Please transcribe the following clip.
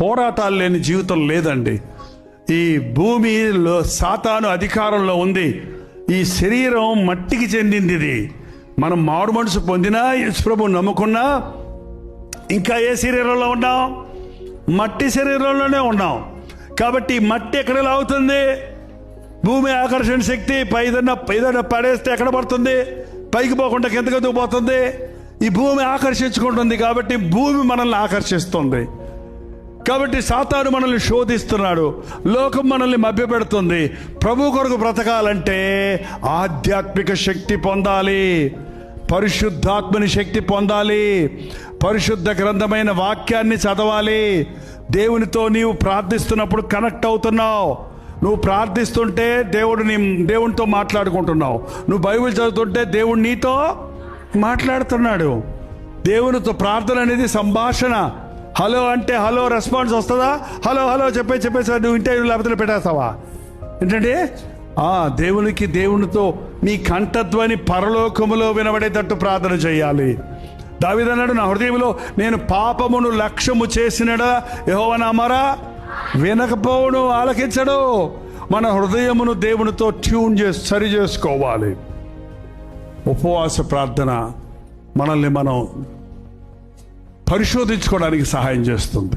పోరాటాలు లేని జీవితం లేదండి. ఈ భూమిలో సాతాను అధికారంలో ఉంది. ఈ శరీరం మట్టికి చెందింది. ఇది మనం మారు మనసు పొందినా, యేసుప్రభువుని నమ్ముకున్నా, ఇంకా ఏ శరీరంలో ఉన్నాం? మట్టి శరీరంలోనే ఉన్నాం. కాబట్టి మట్టి ఎక్కడ లాగుతుంది? భూమి ఆకర్షణ శక్తి ఏదైనా పడేస్తే ఎక్కడ పడుతుంది? పైకి పోకుండా కిందకి పోతుంది. ఈ భూమి ఆకర్షించుకుంటుంది. కాబట్టి భూమి మనల్ని ఆకర్షిస్తుంది. కాబట్టి సాతాను మనల్ని శోధిస్తున్నాడు. లోకం మనల్ని మభ్యపెడుతుంది. ప్రభు కొరకు బ్రతకాలంటే ఆధ్యాత్మిక శక్తి పొందాలి, పరిశుద్ధాత్మని శక్తి పొందాలి, పరిశుద్ధ గ్రంథమైన వాక్యాన్ని చదవాలి. దేవునితో నీవు ప్రార్థిస్తున్నప్పుడు కనెక్ట్ అవుతున్నావు. నువ్వు ప్రార్థిస్తుంటే దేవునితో మాట్లాడుకుంటున్నావు. నువ్వు బైబిల్ చదువుతుంటే దేవుడు నీతో మాట్లాడుతున్నాడు. దేవునితో ప్రార్థన అనేది సంభాషణ. హలో అంటే హలో రెస్పాన్స్ వస్తుందా? హలో హలో చెప్పేసి నువ్వు ఇంటర్వ్యూ లేకపోతే పెట్టేస్తావా? ఏంటంటే దేవునితో నీ కంఠధ్వని పరలోకములో వినబడేటట్టు ప్రార్థన చేయాలి. దావీదు అన్నాడు, నా హృదయంలో నేను పాపమును లక్ష్యము చేసినడా యెహోవా నా మొర వినకపోవును, ఆలకించడు. మన హృదయమును దేవునితో ట్యూన్ చేసి సరి చేసుకోవాలి. ఉపవాస ప్రార్థన మనల్ని మనం పరిశోధించుకోవడానికి సహాయం చేస్తుంది.